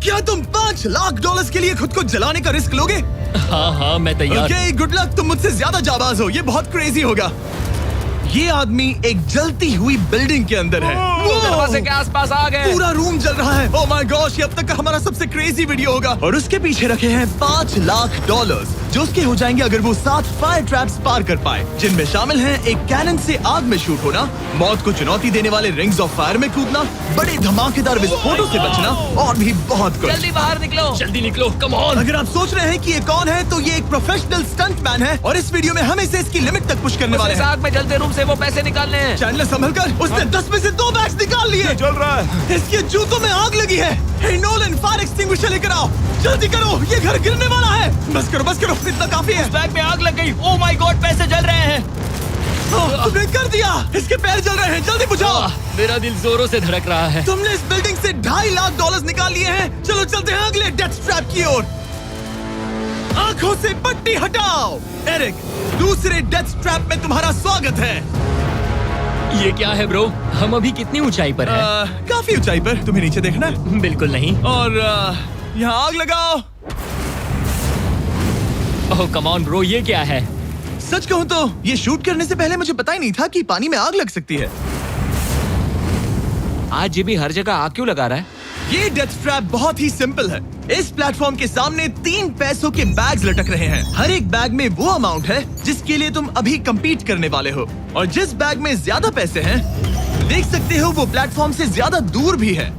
क्या तुम $5 लाख के लिए खुद को जलाने का रिस्क लोगे? हाँ मैं तैयार। Okay, good luck. तुम मुझसे ज्यादा जाबाज हो, ये बहुत क्रेजी होगा। ये आदमी एक जलती हुई बिल्डिंग के अंदर है। दरवाजे के आसपास आ गए। पूरा रूम जल रहा है। ओह माय गॉश, ये अब तक का हमारा सबसे क्रेजी वीडियो होगा। और उसके पीछे रखे हैं $5 लाख, जो उसके हो जाएंगे अगर वो 7 फायर ट्रैप्स पार कर पाए, जिनमें शामिल हैं एक कैनन से आग में शूट होना, मौत को चुनौती देने वाले रिंग्स ऑफ फायर में कूदना, बड़े धमाकेदार विस्फोटों से बचना और भी बहुत कुछ। जल्दी बाहर निकलो। जल्दी निकलो, कम ऑन। अगर आप सोच रहे हैं कि ये कौन है, तो ये एक प्रोफेशनल स्टंटमैन है और इस वीडियो में हम इसे इसकी लिमिट तक पुश करने वाले इस हैं। आग में जलते रूम से वो पैसे निकालने हैं। चैनल संभल कर, उसने 10 में से 2 बैग्स निकाल लिए। चल रहा है। इसके जूतों में आग लगी है। हे नोलन, फायर एक्सटिंग्विशर लेकर आओ, जल्दी करो, ये घर गिरने वाला है। बस करो, इतना काफी है। बैग में आग लग गई। ओह माय गॉड, पैसे जल रहे हैं। तुमने कर दिया। इसके पैर जल रहे हैं, जल्दी बुझाओ। मेरा दिल जोरों से धड़क रहा है। तुमने इस बिल्डिंग से $2.5 लाख निकाल लिए हैं। चलो चलते हैं अगले डेथ ट्रैप की ओर। आंखों से पट्टी हटाओ। एरिक, दूसरे डेथ ट्रैप में तुम्हारा स्वागत है। ये क्या है ब्रो? हम अभी कितनी ऊंचाई पर हैं? काफी ऊंचाई पर। तुम्हें नीचे देखना है? बिल्कुल नहीं। और यहाँ आग लगाओ। ओह कम ऑन ब्रो, ये क्या है? सच कहूँ तो ये शूट करने से पहले मुझे पता ही नहीं था कि पानी में आग लग सकती है। आज ये भी हर जगह आग क्यों लगा रहा है? ये डेथ ट्रैप बहुत ही सिंपल है। इस प्लेटफॉर्म के सामने 3 पैसों के बैग्स लटक रहे हैं। हर एक बैग में वो अमाउंट है जिसके लिए तुम अभी compete करने वाले हो, और जिस बैग में ज्यादा पैसे हैं, देख सकते हो वो प्लेटफॉर्म से ज्यादा दूर भी है।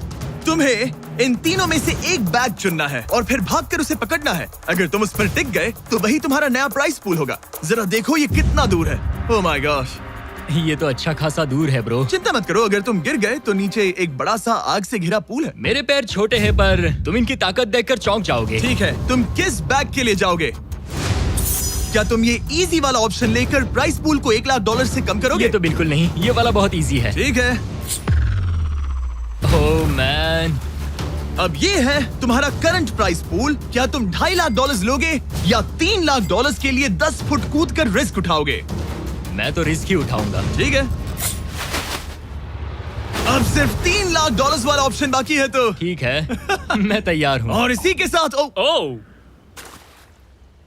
तुम्हें इन तीनों में से एक बैग चुनना है और फिर भागकर उसे पकड़ना है। अगर तुम उस पर टिक गए तो वही तुम्हारा नया प्राइस पूल होगा। जरा देखो ये कितना दूर है। ओह माय गॉश, ये तो अच्छा खासा दूर है ब्रो। चिंता मत करो, अगर तुम गिर गए तो नीचे एक बड़ा सा आग से घिरा पूल है। मेरे पैर छोटे हैं पर तुम इनकी ताकत देखकर चौंक जाओगे। ठीक है, तुम किस बैग के लिए जाओगे? क्या तुम ये इजी वाला ऑप्शन लेकर प्राइस पूल को $1 लाख से कम करोगे? ये तो बिल्कुल नहीं, ये वाला बहुत इजी है। ठीक है, ओह मैन। अब ये है तुम्हारा करंट प्राइस पूल। क्या तुम $2.5 लाख लोगे या $3 लाख के लिए 10 फुट कूद कर रिस्क उठाओगे? मैं तो रिस्क ही उठाऊंगा। ठीक है, अब सिर्फ $3 लाख वाला ऑप्शन बाकी है तो ठीक है मैं तैयार हूँ। और इसी के साथ ओह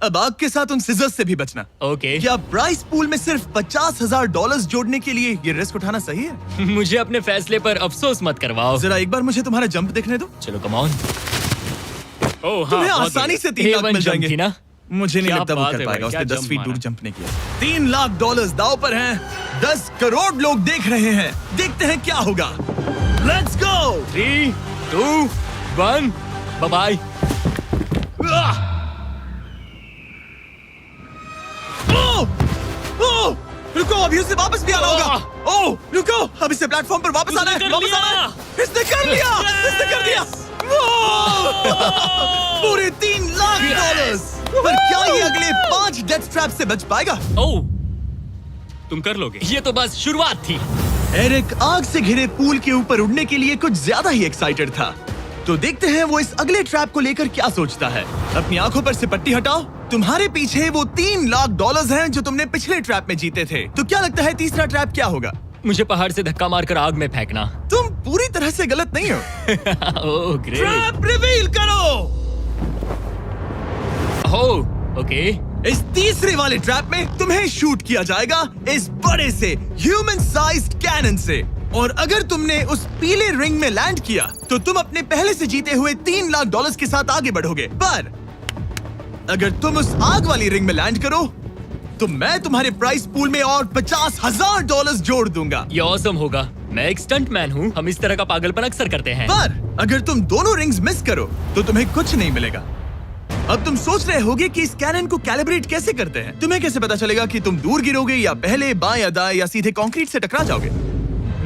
अब आग के साथ उन सिजर्स से भी बचना। ओके। क्या प्राइस पूल में सिर्फ $50,000 जोड़ने के लिए ये रिस्क उठाना सही है? मुझे अपने फैसले पर अफसोस मत करवाओ। जरा एक बार मुझे तुम्हारा जंप देखने दो। चलो कम ऑन। ओह हाँ, तुम्हें बहुत आसानी बढ़िया। से 3 लाख A1 मिल जंप जाएंगे थी ना? मुझे नहीं क्या लगता वो बात कर है पाएगा। भाई, उसने क्या 10 फीट जंप दूर मारा। जंप नहीं किया। $3 लाख दाव पर हैं। 10 करोड़ लोग देख रहे हैं। देखते हैं क्या होगा। Let's go. 3, 2, 1, bye bye. रुको, अभी उसे वापस भी आना होगा। ओह रुको, अब इसे प्लेटफॉर्म पर वापस आना है। कर वापस लिया। आना है। इसने कर लिया। इसने कर दिया। पूरे $3 लाख। पर क्या ये अगले 5 डेथ ट्रैप से बच पाएगा? ओह तुम कर लोगे। ये तो बस शुरुआत थी। एरिक आग से घिरे पूल के ऊपर उड़ने के लिए कुछ ज्यादा ही एक्साइटेड था। तो देखते हैं वो इस अगले ट्रैप को लेकर क्या सोचता है। अपनी आंखों पर से पट्टी हटाओ। तुम्हारे पीछे वो $3 लाख हैं जो तुमने पिछले ट्रैप में जीते थे। तो क्या लगता है तीसरा ट्रैप क्या होगा? मुझे पहाड़ से धक्का मारकर आग में फेंकना। तुम पूरी तरह से गलत नहीं हो। Oh great. ट्रैप रिवील करो। Oh okay. इस तीसरे वाले ट्रैप में तुम्हें शूट किया जाएगा इस बड़े से ह्यूमन साइज्ड कैनन से, और अगर तुमने उस पीले रिंग में लैंड किया तो तुम अपने पहले से जीते हुए $3 लाख के साथ आगे बढ़ोगे। पर अगर तुम उस आग वाली रिंग में लैंड करो तो मैं तुम्हारे प्राइस पूल में और $50,000 जोड़ दूंगा। ये ऑसम होगा। मैं एक स्टंट मैन हूँ, हम इस तरह का पागलपन अक्सर करते हैं। पर अगर तुम दोनों रिंग्स मिस करो तो तुम्हें कुछ नहीं मिलेगा। अब तुम सोच रहे होगे कि इस कैनन को कैलिब्रेट कैसे करते हैं। तुम्हें कैसे पता चलेगा कि तुम दूर गिरोगे या पहले बाएं या दाएं या सीधे कंक्रीट से टकरा जाओगे?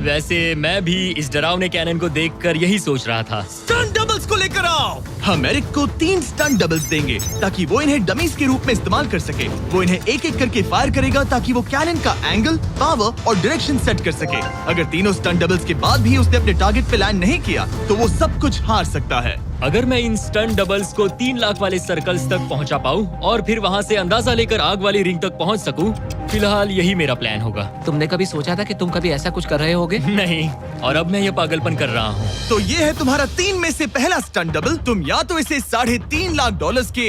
वैसे मैं भी इस डरावने कैनन को देखकर यही सोच रहा था। स्टंट डबल्स को लेकर आओ। हम एरिक को 3 स्टंट डबल्स देंगे ताकि वो इन्हें डमीज के रूप में इस्तेमाल कर सके। वो इन्हें एक एक करके फायर करेगा ताकि वो कैनन का एंगल, पावर और डायरेक्शन सेट कर सके। अगर तीनों स्टंट डबल्स के बाद भी उसने अपने टारगेट पे लैंड नहीं किया तो वो सब कुछ हार सकता है। अगर मैं इन स्टंट डबल्स को 3 लाख वाले सर्कल्स तक पहुंचा पाऊं और फिर वहां से अंदाजा लेकर आग वाली रिंग तक पहुंच सकूं, फिलहाल यही मेरा प्लान होगा। तुमने कभी सोचा था कि तुम कभी ऐसा कुछ कर रहे होगे? नहीं, और अब मैं ये पागलपन कर रहा हूँ। तो ये है तुम्हारा 3 में से पहला स्टंट डबल। तुम या तो इसे $3.5 लाख के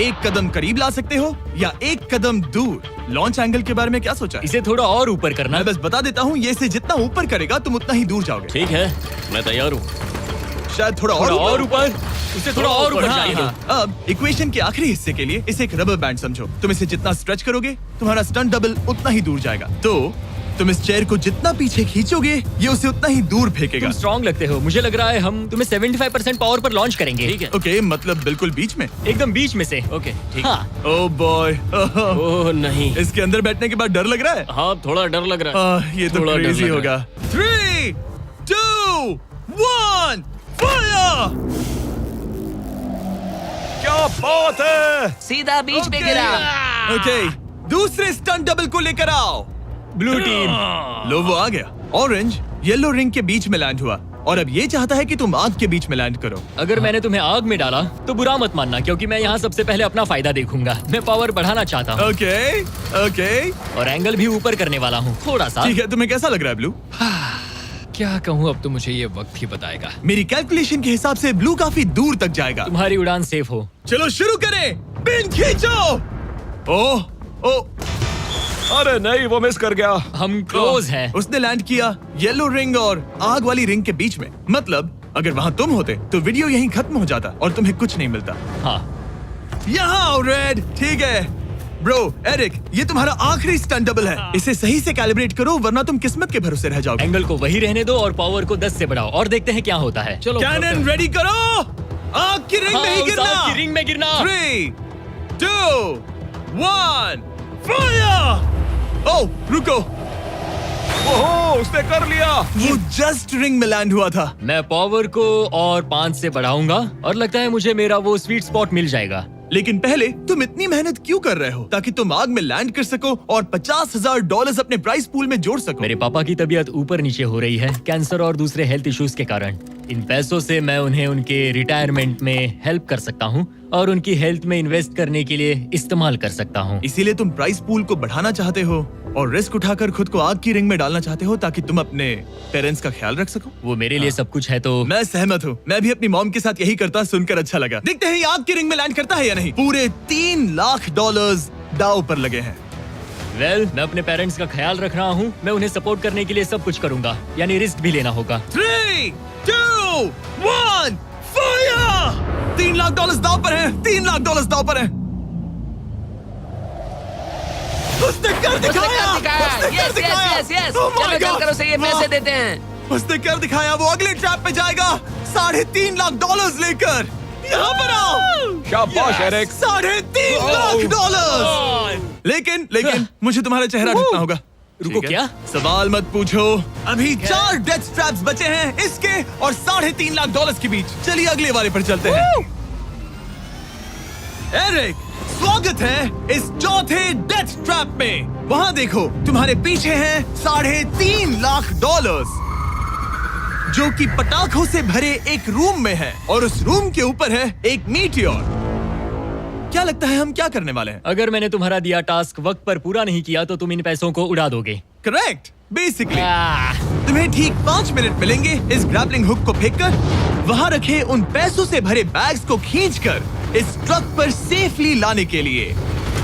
एक कदम करीब ला सकते हो या एक कदम दूर। लॉन्च एंगल के बारे में क्या सोचा है? इसे थोड़ा और ऊपर करना। मैं बस बता देता हूँ, ये इसे जितना ऊपर करेगा तुम उतना ही दूर जाओगे। ठीक है, मैं तैयार हूँ। शायद थोड़ा और ऊपर, उसे थोड़ा और ऊपर हाँ, जाने दो। हाँ। अब इक्वेशन के आखिरी हिस्से के लिए इसे एक रबर बैंड समझो। तुम इसे जितना स्ट्रेच करोगे तुम्हारा स्टंट डबल उतना ही दूर जाएगा। तो तुम इस चेयर को जितना पीछे खींचोगे ये उसे उतना ही दूर फेंकेगा। तुम स्ट्रॉन्ग लगते हो। मुझे लग रहा है हम तुम्हें 75% पावर पर लॉन्च करेंगे। ठीक है, ओके, मतलब बिल्कुल बीच में। एकदम बीच में से। ओके, ठीक। हाँ, ओह बॉय, ओह नहीं। इसके अंदर बैठने के बाद डर लग रहा है। हाँ, थोड़ा डर लग रहा है। ये तो थोड़ा डर क्रेजी लग रहा होगा। 3, 2, 1, फायर! क्या बात है! सीधा बीच में गिरा। ओके, दूसरे स्टंट डबल को लेकर आओ। Blue team. लो वो आ गया। ऑरेंज येलो रिंग के बीच में लैंड हुआ और अब ये चाहता है कि तुम आग के बीच में लैंड करो। अगर मैंने तुम्हें आग में डाला तो बुरा मत मानना, क्योंकि मैं यहाँ सबसे पहले अपना फायदा देखूंगा। मैं पावर बढ़ाना चाहता हूँ ओके, ओके, और एंगल भी ऊपर करने वाला हूँ थोड़ा सा। ठीक है। तुम्हें कैसा लग रहा है ब्लू? क्या कहूँ, अब तो मुझे ये वक्त ही बताएगा। मेरी कैलकुलेशन के हिसाब से ब्लू काफी दूर तक जाएगा। तुम्हारी उड़ान सेफ हो। चलो शुरू करें। पिन खींचो। ओह, ओह, अरे नहीं, वो मिस कर गया। हम क्लोज हैं। उसने लैंड किया येलो रिंग और आग वाली रिंग के बीच में। मतलब अगर वहाँ तुम होते तो वीडियो यहीं खत्म हो जाता और तुम्हें कुछ नहीं मिलता। हाँ, यहाँ आओ रेड। ठीक है ब्रो। एरिक, ये तुम्हारा आखिरी स्टंट डबल है। इसे सही से कैलिब्रेट करो वरना तुम किस्मत के भरोसे रह जाओगे। एंगल को वही रहने दो और पावर को 10 से बढ़ाओ और देखते हैं क्या होता है। चलो, कैनन रेडी करो। आग की रिंग में ही उस गिरना। आग की रिंग में गिरना। 3, 2, 1, फायर! ओह, रुको। ओहो, उसने कर लिया। वो जस्ट रिंग में लैंड हुआ था। मैं पावर को और 5 से बढ़ाऊंगा और लगता है मुझे मेरा वो स्वीट स्पॉट मिल जाएगा। लेकिन पहले तुम इतनी मेहनत क्यों कर रहे हो? ताकि तुम आग में लैंड कर सको और $50,000 अपने प्राइस पूल में जोड़ सको। मेरे पापा की तबीयत ऊपर नीचे हो रही है, कैंसर और दूसरे हेल्थ इश्यूज के कारण। इन पैसों से मैं उन्हें उनके रिटायरमेंट में हेल्प कर सकता हूँ और उनकी हेल्थ में इन्वेस्ट करने के लिए इस्तेमाल कर सकता हूँ। इसीलिए तुम प्राइस पूल को बढ़ाना चाहते हो और रिस्क उठाकर खुद को आग की रिंग में डालना चाहते हो ताकि तुम अपने पेरेंट्स का ख्याल रख सको। वो मेरे लिए सब कुछ है तो मैं सहमत हूँ। मैं भी अपनी मॉम के साथ यही करता, सुनकर अच्छा लगा। देखते हैं ये आग की रिंग में लैंड करता है या नहीं। पूरे $3 लाख दांव पर लगे हैं। मैं अपने पेरेंट्स का ख्याल रख रहा हूँ। मैं उन्हें सपोर्ट करने के लिए सब कुछ करूंगा, यानी रिस्क भी लेना होगा। 3, 2, 1, फायर! $3 लाख दांव पर है। $3 लाख दांव पर है। उसने कर दिखाया। Yes yes yes. Oh my चलो God! चलकर उसे ये पैसे वाह! देते हैं। उसने कर दिखाया। वो अगले ट्रैप पे जाएगा $3.5 लाख लेकर। यहाँ पर आओ। शाबाश एरिक। $3.5 लाख। लेकिन मुझे तुम्हारा चेहरा ढकना होगा। रुको, ठीक है? क्या? सवाल मत पूछो। अभी 4 डेथ स्ट्रैप्स बचे हैं इसके और $3.5 लाख के बीच। चलिए अगले वाले पर चलते हैं। एरिक, स्वागत है इस चौथे डेथ ट्रैप में। वहाँ देखो, तुम्हारे पीछे हैं $3.5 लाख जो कि पटाखों से भरे एक रूम में है और उस रूम के ऊपर है एक मीटियोर। क्या लगता है हम क्या करने वाले हैं? अगर मैंने तुम्हारा दिया टास्क वक्त पर पूरा नहीं किया तो तुम इन पैसों को उड़ा दोगे। करेक्ट। बेसिकली आह, तुम्हें ठीक 5 मिनट मिलेंगे इस ग्रैपलिंग हुक को फेंककर वहाँ रखे उन पैसों से भरे बैग्स को खींचकर इस ट्रक पर सेफली लाने के लिए।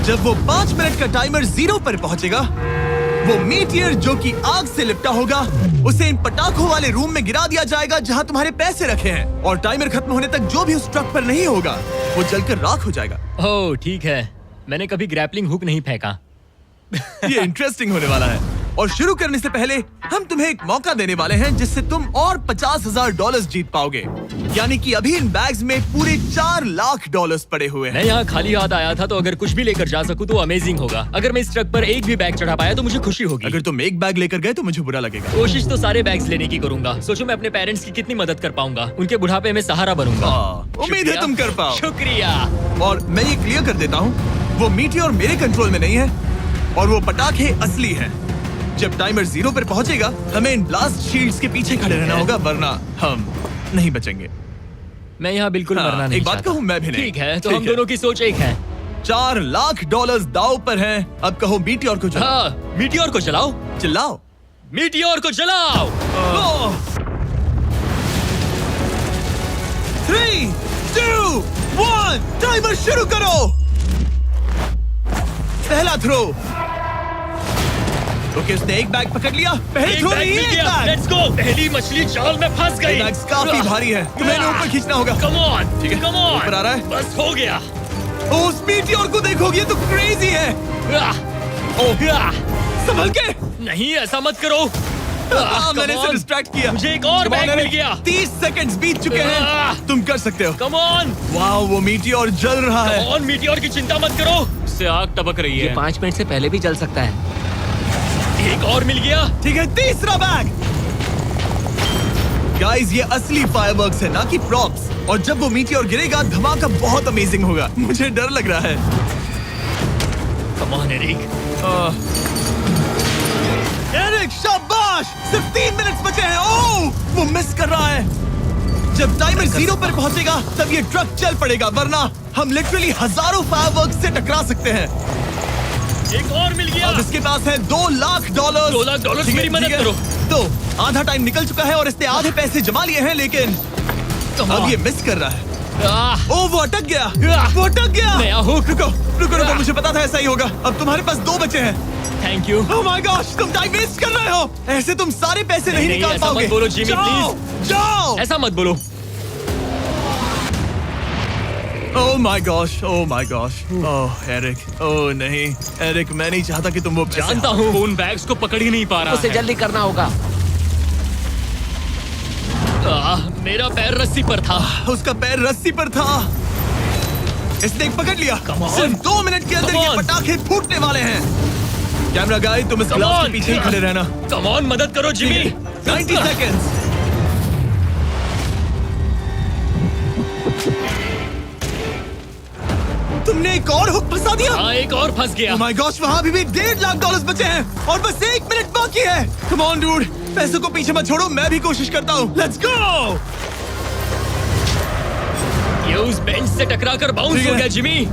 जब वो 5 मिनट का टाइमर 0 पर पहुंचेगा, वो मीटियर जो कि आग से लिपटा होगा उसे इन पटाखों वाले रूम में गिरा दिया जाएगा जहाँ तुम्हारे पैसे रखे हैं। और टाइमर खत्म होने तक जो भी उस ट्रक पर नहीं होगा वो जलकर राख हो जाएगा। ओह ठीक है, मैंने कभी ग्रैपलिंग हुक नहीं फेंका। ये इंटरेस्टिंग होने वाला है। और शुरू करने से पहले हम तुम्हें एक मौका देने वाले हैं जिससे तुम और $50,000 जीत पाओगे। यानी कि अभी इन बैग्स में पूरे $4 लाख पड़े हुए हैं। मैं यहाँ खाली हाथ आया था तो अगर कुछ भी लेकर जा सकूं तो अमेजिंग होगा। अगर मैं इस ट्रक पर एक भी बैग चढ़ा पाया तो मुझे खुशी होगी। अगर तुम एक बैग लेकर गए तो मुझे बुरा लगेगा। कोशिश तो सारे बैग्स लेने की करूंगा। सोचो मैं अपने पेरेंट्स की कितनी मदद कर पाऊंगा। उनके बुढ़ापे में सहारा बनूंगा। उम्मीद है शुक्रिया। तुम कर पाओ। शुक्रिया। और मैं ये क्लियर कर देता हूँ, वो मीटियोर मेरे कंट्रोल में नहीं है और वो पटाखे असली हैं। जब टाइमर 0 पर पहुंचेगा हमें इन ब्लास्ट शील्ड्स के पीछे खड़े रहना होगा वरना हम नहीं बचेंगे। मैं यहाँ बिल्कुल हाँ, मरना नहीं एक बात चाहता। कहूँ, मैं भी नहीं। ठीक है तो ठीक हम है। दोनों की सोच एक है। $4 लाख दाव पर हैं। अब कहो मीटियोर को चलाओ। हाँ, मीटियोर को चलाओ। चिल्लाओ। मीटियोर को चलाओ। 3, 2, 1 टाइमर शुरू करो। पहला थ्रो। ओके, उसने एक बैग पकड़ लिया। पहले थ्रो में एक बैग। Let's go. पहली मछली जाल में फंस गई। बैग्स काफी भारी है, तुम्हें इन्हें ऊपर खींचना होगा। कम ऑन, ठीक है, कम ऑन। ऊपर आ रहा है। बस हो गया। ओ, उस मीटियोर को देखोगे, ये तो क्रेजी है। संभल के। नहीं, ऐसा मत करो। मैंने इसे डिस्ट्रैक्ट किया। मुझे एक और बैग मिल गया। 30 सेकंड्स बीत चुके हैं। तुम कर सकते हो। Come on. वाओ, वो मीटियोर जल रहा है। कम ऑन, मीटियोर की चिंता मत करो। उससे आग टपक रही है। 5 मिनट से पहले भी जल सकता है। एक और मिल गया। ठीक है, तीसरा बैग। गाइस, ये असली फायरवर्क्स है, ना कि प्रॉप्स। और जब वो मीटियोर गिरेगा, धमाका बहुत अमेजिंग होगा। मुझे डर लग रहा है। Come on Eric. एरिक, शाबाश! सिर्फ 3 मिनट्स बचे हैं। ओह, वो मिस कर रहा है। जब टाइमर 0 पर पहुंचेगा, तब ये ट्रक चल पड़ेगा, वरना हम लिटरली हजारों फायरवर्क्स से टकरा सकते हैं। एक और मिल गया। अब इसके पास है $2 लाख। $2 लाख ठीक है, मेरी मदद ठीक है। करो। तो आधा टाइम निकल चुका है और इसने आधे पैसे जमा लिए हैं, लेकिन अब ये मिस कर रहा है। ओह, वो अटक गया। वो अटक गया। नया हुक। रुको रुको रुको, मुझे पता था ऐसा ही होगा। अब तुम्हारे पास 2 बचे हैं। Thank you. Oh my gosh, तुम टाइम वेस्ट कर रहे हो। ऐसे तुम सारे पैसे नहीं निकाल ऐसा पाओगे। मत बोलो जिमी, जाओ, प्लीज। जाओ। ऐसा मत बोलो। Oh my gosh, oh my gosh. Oh Eric, oh नहीं एरिक, मैं नहीं चाहता कि तुम वो पैसे जानता हूँ उन बैग्स को पकड़ ही नहीं पा रहा उसे है। जल्दी करना होगा। मेरा पैर रस्सी पर था। उसका पैर रस्सी पर था। इसने एक पकड़ लिया। Come on. सिर्फ 2 मिनट के अंदर Come ये on. पटाखे फूटने वाले हैं। कैमरा गाय, तुम इस Come ग्लास on. के पीछे ही खड़े रहना। कम ऑन, मदद करो जिमी। 90 सेकेंड्स। तुमने एक और हुक फंसा दिया। हाँ, एक और फंस गया। Oh my gosh, वहाँ अभी भी $1.5 लाख बचे हैं और बस 1 मिनट बाकी है। Come on, dude, पैसों को पीछे मत छोड़ो, मैं भी कोशिश करता हूँ। Let's go! ये उस बेंच से टकरा कर बाउंस ठीक हो है। गया Jimmy.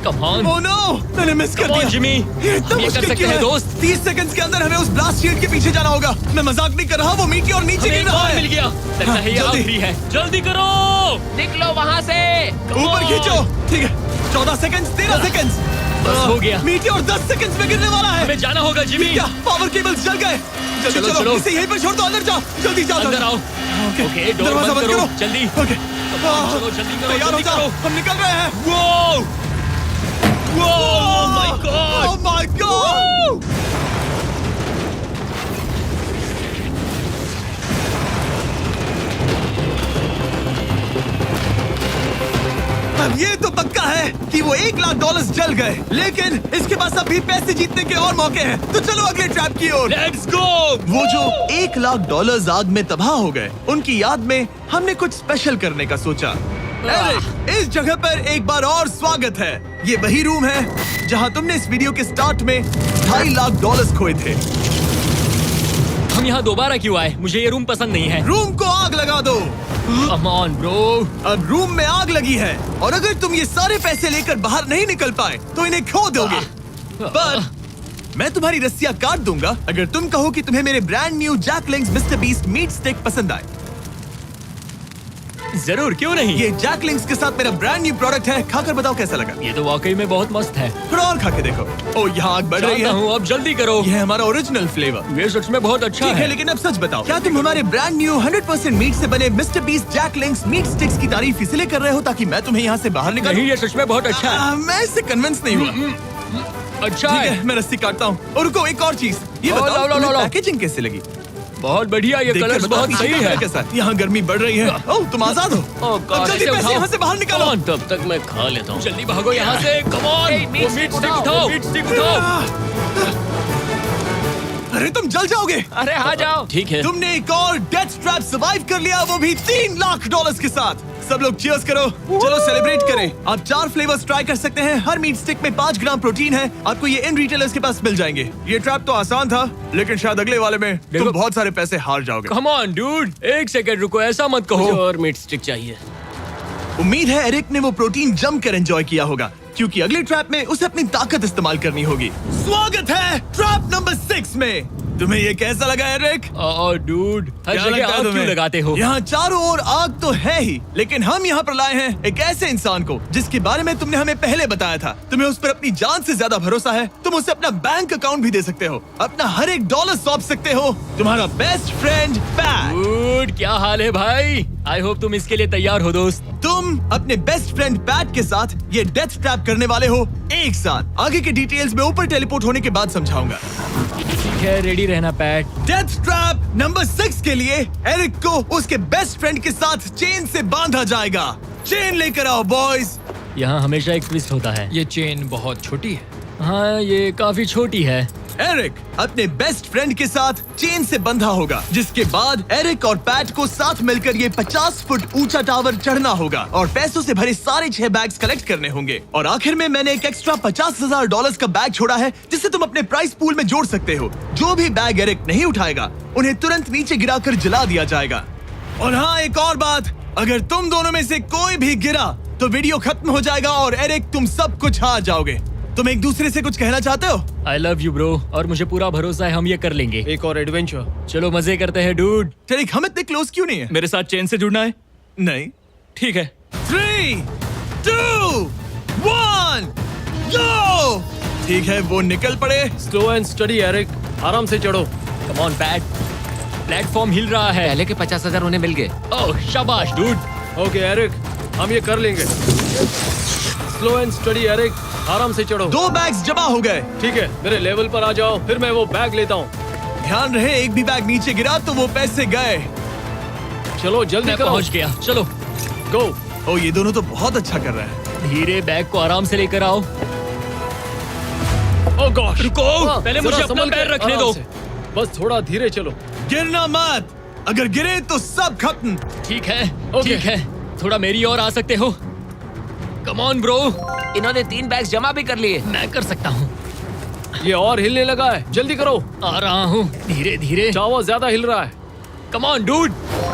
Come on. Oh no, मैंने मिस कर Come on, दिया। जिमी। ये इतना हम ये कर मुश्किल सकते क्यों हैं, है? दोस्त। 30 सेकंड्स के अंदर हमें उस ब्लास्ट शील्ड के पीछे जाना होगा। मैं मजाक नहीं कर रहा, वो मीटियोर नीचे हमें गिर एक रहा और है। मिल गया। लगता है ये जल्दी। आखिरी है। जल्दी करो। निकलो वहाँ से। Come ऊपर on. खींचो। ठीक है, 14 सेकंड्स, 13 सेकंड्स। बस हो गया। मीटियोर 10 सेकंड्स में गिरने वाला है। हमें जाना होगा जिमी। क्या पावर केबल्स जल गए? जल्दी चलो, चलो, चलो। इसे यहीं पर छोड़ दो, अंदर जाओ। जल्दी जाओ, अंदर जल्दी। आओ। ओके, ओके, डोर दरवाजा बंद बंद करो। करो। जल्दी। ओके, चलो, जल्दी करो, तैयार हो जल्दी जाओ, करो। हम निकल रहे हैं। Whoa! Oh my God! Oh my God! अब ये तो पक्का है कि वो $1 लाख जल गए, लेकिन इसके पास अभी पैसे जीतने के और मौके हैं। तो चलो अगले ट्रैप की ओर। Let's go! वो जो $1 लाख आग में तबाह हो गए, उनकी याद में हमने कुछ स्पेशल करने का सोचा। एरिक, इस जगह पर एक बार और स्वागत है। ये वही रूम है जहां तुमने इस वीडियो के स्टार्ट में $2.5 लाख खोए थे। हम यहाँ दोबारा क्यों आए? मुझे ये रूम पसंद नहीं है। रूम को आग लगा दो। Come on, bro. अब रूम में आग लगी है और अगर तुम ये सारे पैसे लेकर बाहर नहीं निकल पाए तो इन्हें खो दोगे। पर मैं तुम्हारी रस्सियां काट दूंगा अगर तुम कहो कि तुम्हें मेरे brand new Jack Link's Mister Beast meat stick पसंद आए। जरूर, क्यों नहीं? ये जैकलिंग्स के साथ मेरा ब्रांड न्यू प्रोडक्ट है, खाकर बताओ कैसा लगा। ये तो वाकई में बहुत मस्त है। थोड़ा और खा के देखो। ओ, यहाँ आग बढ़ रही जानता है। हूँ, अब जल्दी करो। ये है हमारा ओरिजिनल फ्लेवर। ये सच में बहुत अच्छा ठीक है, है। लेकिन अब सच बताओ, क्या तुम हमारे ब्रांड न्यू 100% मीट से बने मिस्टर बीस्ट जैकलिंग्स मीट स्टिक्स की तारीफ इसलिए कर रहे हो ताकि मैं तुम्हें यहाँ से बाहर निकालूं? नहीं, ये सच में बहुत अच्छा है। मैं इससे कन्विंस नहीं हुआ। अच्छा ठीक है। है, मैं रस्सी काटता हूँ। और रुको, एक और चीज, ये लो, बताओ लो, लो, तुम्हें लो। पैकेजिंग कैसे लगी? बहुत बढ़िया, ये देखकर कलर्स बताओ बहुत पीछे सही का है। कैसा? यहाँ गर्मी बढ़ रही है। ओह, तुम आजाद हो। अब जल्दी ऐसे पैसे उठाओ। यहाँ से बाहर निकालो। Come on, तब तक मैं खा लेता हूँ। जल्दी भागो यहाँ से। Come on, Hey, meat वो मीट stick स्टिक उठाओ। उठाओ। मीट स्टिक उठाओ। अरे तुम जल जाओगे। अरे आ जाओ। ठीक है। तुमने एक और डेथ ट्रैप सर्वाइव कर लिया, वो भी $3 लाख के साथ। सब लोग चीयर्स करो। चलो सेलिब्रेट करें। आप 4 फ्लेवर्स ट्राई कर सकते हैं। हर मीट स्टिक में 5 ग्राम प्रोटीन है। आपको ये इन रिटेलर्स के पास मिल जाएंगे। ये ट्रैप तो आसान था, लेकिन शायद अगले वाले में तुम देखो। बहुत सारे पैसे हार जाओगे। Come on, dude. एक सेकंड रुको, ऐसा मत कहो। और मीट स्टिक चाहिए। उम्मीद है एरिक ने वो प्रोटीन जमकर एंजॉय किया होगा, क्योंकि अगले ट्रैप में उसे अपनी ताकत इस्तेमाल करनी होगी। स्वागत है ट्रैप नंबर 6 में। तुम्हें ये कैसा लगा एरिक? डूड, हर क्या जगह लगता है आग क्यों तुम्हें? लगाते हो? यहाँ चारों ओर आग तो है ही, लेकिन हम यहाँ पर लाए हैं एक ऐसे इंसान को जिसके बारे में तुमने हमें पहले बताया था। तुम्हें उस पर अपनी जान से ज्यादा भरोसा है। तुम उसे अपना बैंक अकाउंट भी दे सकते हो, अपना हर एक डॉलर सौंप सकते हो। तुम्हारा बेस्ट फ्रेंड पैट। डूड, क्या हाल है भाई? आई होप तुम इसके लिए तैयार हो दोस्त। तुम अपने बेस्ट फ्रेंड पैट के साथ ये डेथ ट्रैप करने वाले हो एक साथ। आगे के डिटेल्स में ऊपर टेलीपोर्ट होने के बाद समझाऊंगा। ठीक है, रेडी रहना पैट। डेथ ट्रैप नंबर 6 के लिए एरिक को उसके बेस्ट फ्रेंड के साथ चेन से बांधा जाएगा। चेन लेकर आओ बॉयज। यहाँ हमेशा एक ट्विस्ट होता है। ये चेन बहुत छोटी है। हाँ, ये काफी छोटी है। एरिक अपने बेस्ट फ्रेंड के साथ चेन से बंधा होगा, जिसके बाद एरिक और पैट को साथ मिलकर ये 50 फुट ऊंचा टावर चढ़ना होगा और पैसों से भरे सारे 6 बैग्स कलेक्ट करने होंगे। और आखिर में मैंने एक एक्स्ट्रा $50,000 का बैग छोड़ा है, जिसे तुम अपने प्राइस पूल में जोड़ सकते हो। जो भी बैग एरिक नहीं उठाएगा, उन्हें तुरंत नीचे गिराकर जला दिया जाएगा। और हाँ, एक और बात, अगर तुम दोनों में से कोई भी गिरा तो वीडियो खत्म हो जाएगा और एरिक तुम सब कुछ हार जाओगे। तुम एक दूसरे से कुछ कहना चाहते हो? आई लव यू ब्रो, और मुझे पूरा भरोसा है हम ये कर लेंगे। एक और एडवेंचर। चलो मजे करते हैं डूड। टेरिक, हम इतने क्लोज क्यों नहीं है? मेरे साथ चेन से जुड़ना है? नहीं। ठीक है। 3, 2, 1, गो! ठीक है, वो निकल पड़े। स्लो एंड स्टडी एरिक, आराम से चढ़ो। कम ऑन पैट, प्लेटफॉर्म हिल रहा है। पहले के 50,000 उन्हें मिल गए। ओह शाबाश डूड। ओके एरिक, हम ये कर लेंगे। स्लो एंड स्टडी एरिक, आराम से चढ़ो। 2 बैग्स जमा हो गए। ठीक है, मेरे लेवल पर आ जाओ, फिर मैं वो बैग लेता हूँ। ध्यान रहे, एक भी बैग नीचे गिरा तो वो पैसे गए। चलो जल्दी मैं करो। पहुंच गया, चलो। गो। ओ, ये दोनों तो बहुत अच्छा कर रहे हैं। धीरे बैग को आराम से लेकर आओ। ओह गॉश, रुको, पहले मुझे अपना पैर रखने दो। बस थोड़ा धीरे चलो। गिरना मत, अगर गिरे तो सब खत्म। ठीक है, ओके। ठीक है, थोड़ा मेरी ओर आ सकते हो? कम ऑन ब्रो, इन्होंने 3 बैग्स जमा भी कर लिए। मैं कर सकता हूँ। ये और हिलने लगा है, जल्दी करो। आ रहा हूँ, धीरे धीरे। टावर ज्यादा हिल रहा है। कम ऑन डूड,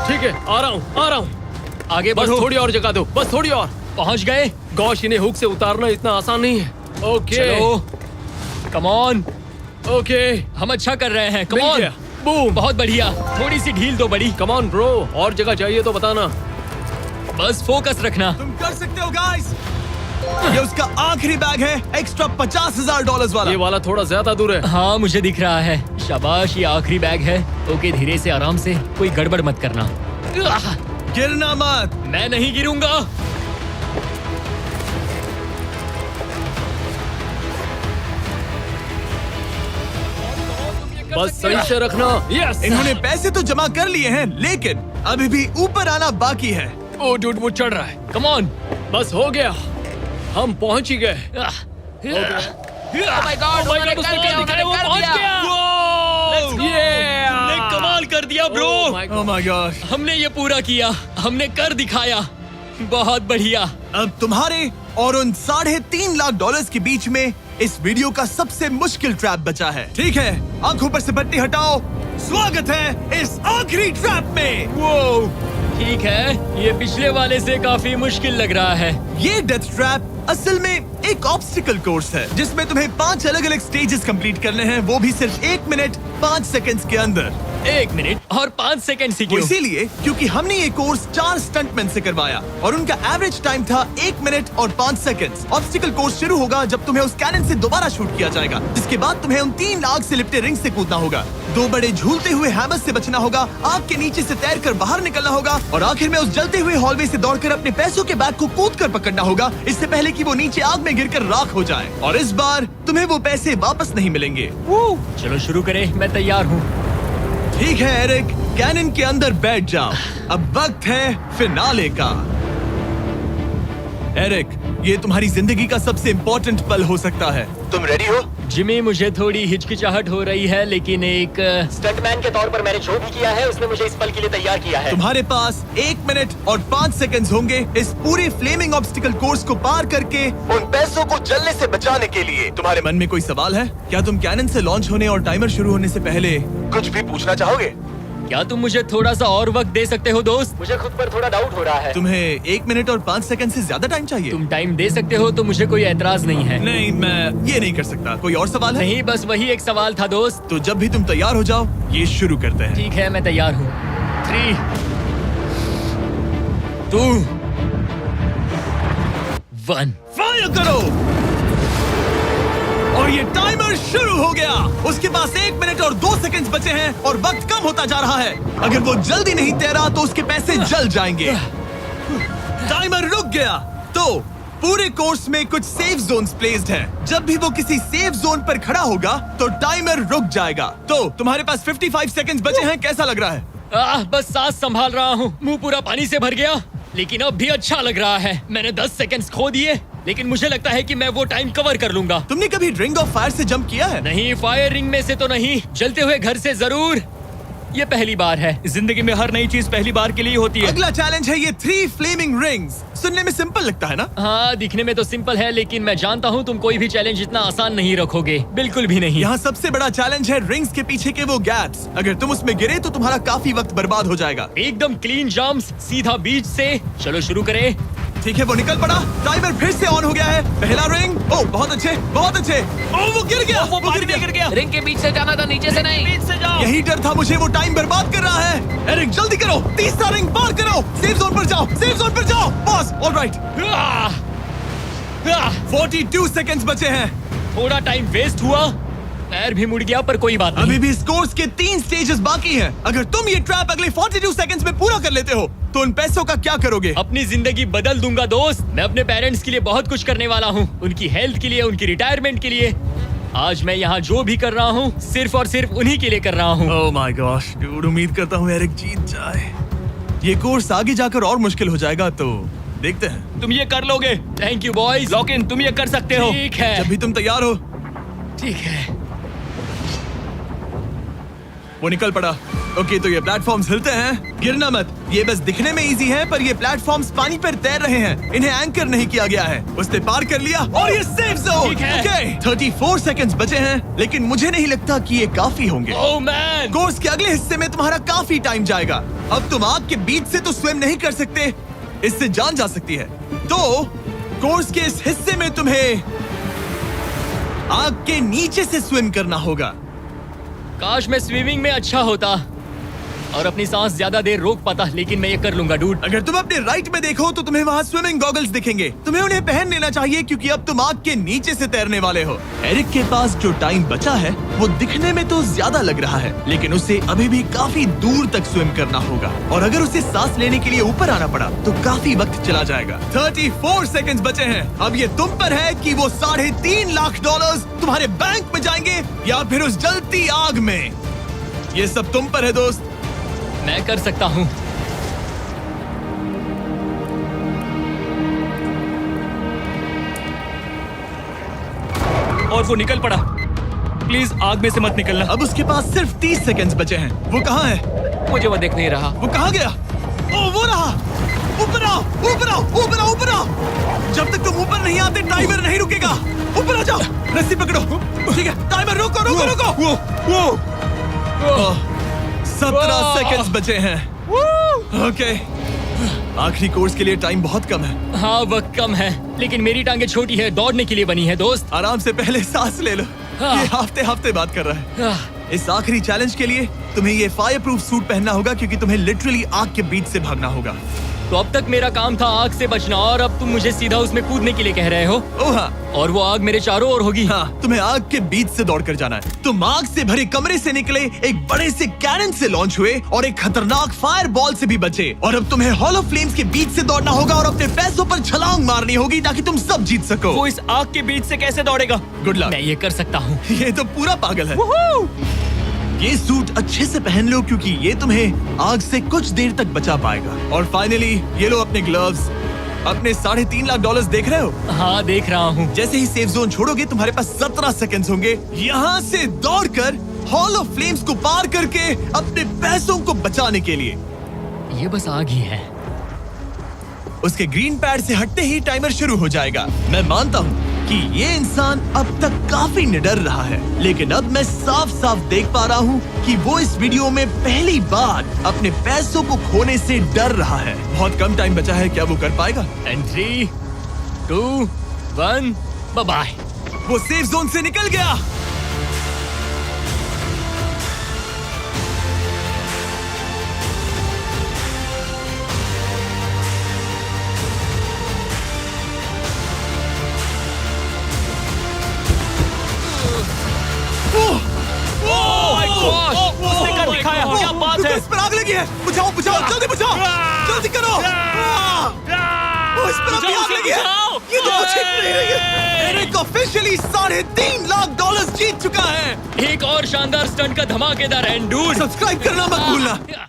ठीक है, आ रहा हूँ, आ रहा हूँ। आगे बस बढ़ो। थोड़ी और जगह दो, बस थोड़ी और। पहुंच गए। गॉश, इन्हें हुक से उतारना इतना आसान नहीं है। ओके चलो, कम ऑन, ओके, हम अच्छा कर रहे हैं। कम मिल ऑन, गया। बूम। बहुत बढ़िया। थोड़ी सी ढील दो बड़ी। कम ऑन ब्रो, और जगह चाहिए तो बताना। बस फोकस रखना। तुम कर सकते हो गाइस। ये उसका आखिरी बैग है, एक्स्ट्रा $50,000 वाला। ये वाला थोड़ा ज्यादा दूर है। हाँ, मुझे दिख रहा है। शाबाश, ये आखिरी बैग है। ओके, धीरे से, आराम से, कोई गड़बड़ मत करना। आह, गिरना मत। मैं नहीं गिरूंगा। बस सही से रखना। यस। इन्होंने पैसे तो जमा कर लिए हैं, लेकिन अभी भी ऊपर आना बाकी है। ओ डूड, वो चढ़ रहा है। Come on. बस हो गया, हम पहुंच ही गए। Oh my God, उन्होंने कर लिया, उन्होंने कर दिया। Yeah! हमने कमाल कर दिया bro. Oh my oh my God. हमने ये पूरा किया, हमने कर दिखाया। बहुत बढ़िया। अब तुम्हारे और उन $3.5 लाख के बीच में इस वीडियो का सबसे मुश्किल ट्रैप बचा है। ठीक है, आंखों पर से पट्टी हटाओ। स्वागत है इस आखिरी ट्रैप में। वो ठीक है, ये पिछले वाले से काफी मुश्किल लग रहा है। ये डेथ ट्रैप असल में एक ऑब्स्टिकल कोर्स है, जिसमें तुम्हें 5 अलग-अलग स्टेजेस कंप्लीट करने हैं, वो भी सिर्फ 1 मिनट 5 सेकंड्स के अंदर। 1 मिनट और 5 सेकंड से वो क्यों? इसीलिए क्योंकि हमने ये कोर्स 4 स्टंटमैन से करवाया और उनका एवरेज टाइम था 1 मिनट और 5 सेकंड्स। ऑब्स्टिकल कोर्स शुरू होगा जब तुम्हें उस कैनन से दोबारा शूट किया जाएगा, जिसके बाद तुम्हें उन 3 आग से लिपटे रिंग से कूदना होगा, 2 बड़े झूलते हुए हैमर से बचना होगा, आग के नीचे से तैरकर बाहर निकलना होगा और आखिर में उस जलते हुए हॉलवे से दौड़कर अपने पैसों के बैग को कूदकर पकड़ना होगा, इससे पहले कि वो नीचे आग में गिरकर राख हो जाए। और इस बार तुम्हें वो पैसे वापस नहीं मिलेंगे। चलो शुरू करें, मैं तैयार हूँ। ठीक है एरिक, कैनन के अंदर बैठ जाओ। अब वक्त है फिनाले का। एरिक, ये तुम्हारी जिंदगी का सबसे इम्पोर्टेंट पल हो सकता है। तुम रेडी हो? जिमी, मुझे थोड़ी हिचकिचाहट हो रही है, लेकिन एक स्टंटमैन के तौर पर मैंने जो भी किया है उसने मुझे इस पल के लिए तैयार किया है। तुम्हारे पास 1 मिनट और 5 सेकंड्स होंगे इस पूरे फ्लेमिंग ऑब्स्टिकल कोर्स को पार करके उन पैसों को जलने से बचाने के लिए। तुम्हारे मन में कोई सवाल है? क्या तुम कैनन से लॉन्च होने और टाइमर शुरू होने से पहले कुछ भी पूछना चाहोगे? क्या तुम मुझे थोड़ा सा और वक्त दे सकते हो दोस्त? मुझे खुद पर थोड़ा डाउट हो रहा है। तुम्हें 1 मिनट और 5 सेकंड से ज्यादा टाइम चाहिए? तुम टाइम दे सकते हो तो मुझे कोई एतराज नहीं है। नहीं, मैं ये नहीं कर सकता। कोई और सवाल है? नहीं, बस वही एक सवाल था दोस्त। तो जब भी तुम तैयार हो जाओ, ये शुरू करते हैं। ठीक है, मैं तैयार हूँ। 3, 2, 1। फायर करो और ये टाइमर शुरू हो गया। उसके पास 1 मिनट और 2 सेकंड्स बचे हैं और वक्त कम होता जा रहा है। अगर वो जल्दी नहीं तैरा तो उसके पैसे जल जाएंगे। टाइमर रुक गया। तो पूरे कोर्स में कुछ सेफ जोन्स प्लेस्ड हैं। जब भी वो किसी सेफ जोन पर खड़ा होगा तो टाइमर रुक जाएगा। तो तुम्हारे पास 55 सेकंड्स बचे हैं। कैसा लग रहा है? बस सांस संभाल रहा हूँ। मुंह पूरा पानी से भर गया, लेकिन अब भी अच्छा लग रहा है। मैंने 10 सेकंड्स खो दिए, लेकिन मुझे लगता है कि मैं वो टाइम कवर कर लूंगा। तुमने कभी रिंग ऑफ फायर से जंप किया है? नहीं, फायर रिंग में से तो नहीं, जलते हुए घर से जरूर। ये पहली बार है। जिंदगी में हर नई चीज पहली बार के लिए होती है। अगला चैलेंज है ये 3 फ्लेमिंग रिंग्स। सुनने में सिंपल लगता है ना? हाँ, दिखने में तो सिंपल है, लेकिन मैं जानता हूँ तुम कोई भी चैलेंज इतना आसान नहीं रखोगे। बिल्कुल भी नहीं। यहाँ सबसे बड़ा चैलेंज है रिंग्स के पीछे के वो गैप्स। अगर तुम उसमें गिरे तो तुम्हारा काफी वक्त बर्बाद हो जाएगा। एकदम क्लीन जंप्स, सीधा बीच से। चलो शुरू करें। ठीक है, वो निकल पड़ा। टाइमर फिर से ऑन हो गया है। पहला रिंग। ओह, बहुत अच्छे, बहुत अच्छे। ओह, वो गिर गया। वो पानी में गिर गया। रिंग के बीच से जाना था, नीचे से नहीं। बीच से जाओ। यही डर था मुझे, वो टाइम बर्बाद कर रहा है। एरिक जल्दी करो, तीसरा रिंग पार करो। सेफ जोन पर जाओ, सेफ जोन पर जाओ। Boss, alright. 42 सेकंड्स बचे हैं। थोड़ा टाइम वेस्ट हुआ, पैर भी मुड़ गया, पर कोई बात नहीं। अभी भी इस कोर्स के 3 स्टेजेस बाकी हैं। अगर तुम ये ट्रैप अगले 42 सेकंड्स में पूरा कर लेते हो तो उन पैसों का क्या करोगे? अपनी जिंदगी बदल दूंगा दोस्त। मैं अपने पेरेंट्स के लिए बहुत कुछ करने वाला हूँ, उनकी हेल्थ के लिए, उनकी रिटायरमेंट के लिए। आज मैं यहाँ जो भी कर रहा हूँ सिर्फ और सिर्फ उन्हीं के लिए कर रहा हूँ। ओह माय गॉश डूड, उम्मीद करता हूँ एरिक जीत जाए। ये कोर्स आगे जाकर और मुश्किल हो जाएगा, तो देखते हैं। तुम ये कर लोगे। Thank you boys. Lock in, तुम ये कर सकते हो। ठीक है, जब भी तुम तैयार हो। ठीक है। वो निकल पड़ा। ओके, तो ये प्लेटफॉर्म्स हिलते हैं। गिरना मत। ये बस दिखने में इजी है, पर ये प्लेटफॉर्म्स पानी पर तैर रहे हैं। इन्हें एंकर नहीं किया गया है। उसने पार कर लिया और ये सेफ जोन। ठीक है। ओके, 34 सेकंड्स बचे हैं, लेकिन मुझे नहीं लगता कि ये काफी होंगे। ओह मैन, कोर्स के अगले हिस्से में तुम्हारा काफी टाइम जाएगा। अब तुम आग के बीच से तो स्विम नहीं कर सकते, इससे जान जा सकती है। तो कोर्स के इस हिस्से में तुम्हें आग के नीचे से स्विम करना होगा। काश मैं स्विमिंग में अच्छा होता और अपनी सांस ज्यादा देर रोक पाता, लेकिन मैं ये कर लूंगा डूड। अगर तुम अपने राइट में देखो तो तुम्हें वहाँ स्विमिंग गॉगल्स दिखेंगे। तुम्हें उन्हें पहन लेना चाहिए, क्योंकि अब तुम आग के नीचे से तैरने वाले हो। एरिक के पास जो टाइम बचा है वो दिखने में तो ज्यादा लग रहा है, लेकिन उसे अभी भी काफी दूर तक स्विम करना होगा। और अगर उसे सांस लेने के लिए ऊपर आना पड़ा तो काफी वक्त चला जाएगा। 34 सेकंड्स बचे हैं। अब ये तुम पर है कि वो $3.5 लाख तुम्हारे बैंक में जाएंगे या फिर उस जलती आग में। ये सब तुम पर है दोस्त। मैं कर सकता हूँ। और वो निकल पड़ा। प्लीज आग में से मत निकलना। अब उसके पास सिर्फ 30 सेकंड्स बचे हैं। वो कहाँ है? मुझे वो दिख नहीं रहा। वो कहाँ गया? ओ, वो रहा। ऊपर आओ, ऊपर आओ, ऊपर आओ, ऊपर आओ। जब तक तुम ऊपर नहीं आते टाइमर नहीं रुकेगा। ऊपर आ जाओ, रस्सी पकड़ो। ठीक है, टाइमर रुको, रुको, रुको। 17 सेकंड्स बचे हैं। ओके, आखिरी कोर्स के लिए टाइम बहुत कम है। हाँ, वक्त कम है, लेकिन मेरी टांगे छोटी है, दौड़ने के लिए बनी है दोस्त। आराम से पहले सांस ले लो। ये हफ्ते हफ्ते बात कर रहा है। इस आखिरी चैलेंज के लिए तुम्हें ये फायर प्रूफ सूट पहनना होगा, क्योंकि तुम्हें लिटरली आग के बीच से भागना होगा। तो अब तक मेरा काम था आग से बचना, और अब तुम मुझे सीधा उसमें कूदने के लिए कह रहे हो। ओह हाँ, और वो आग मेरे चारों ओर होगी। हाँ, तुम्हें आग के बीच से दौड़ कर जाना है। तुम आग से भरे कमरे से निकले, एक बड़े से कैनन से लॉन्च हुए और एक खतरनाक फायर बॉल से भी बचे। और अब तुम्हें हॉलो फ्लेम्स के बीच से दौड़ना होगा और अपने पैसों पर छलांग मारनी होगी ताकि तुम सब जीत सको। वो इस आग के बीच से कैसे दौड़ेगा? Good luck. मैं ये कर सकता हूँ। ये तो पूरा पागल है। ये सूट अच्छे से पहन लो, क्योंकि ये तुम्हें आग से कुछ देर तक बचा पाएगा। और फाइनली ये लो अपने ग्लव्स। अपने $3.5 लाख देख रहे हो? हाँ, देख रहा हूँ। जैसे ही सेफ जोन छोड़ोगे तुम्हारे पास 17 सेकंड्स होंगे यहाँ से दौड़कर हॉल ऑफ फ्लेम्स को पार करके अपने पैसों को बचाने के लिए। ये बस आग ही है। उसके ग्रीन पैड से हटते ही टाइमर शुरू हो जाएगा। मैं मानता हूँ कि ये इंसान अब तक काफी निडर रहा है, लेकिन अब मैं साफ साफ देख पा रहा हूँ कि वो इस वीडियो में पहली बार अपने पैसों को खोने से डर रहा है। बहुत कम टाइम बचा है, क्या वो कर पाएगा? And 3, 2, 1, bye. वो सेफ जोन से निकल गया। उसने कर दिखाया। क्या बात है? इस पर आग लगी है। बुझाओ बुझाओ, जल्दी बुझाओ, जल्दी करो। इस पर अभी आग लगी है। ये तो कुछ हिट नहीं रही है। एरिक ऑफिशियली $3.5 लाख जीत चुका है। एक और शानदार स्टंट का धमाकेदार एंड डूड। सब्सक्राइब करना मत भूलना।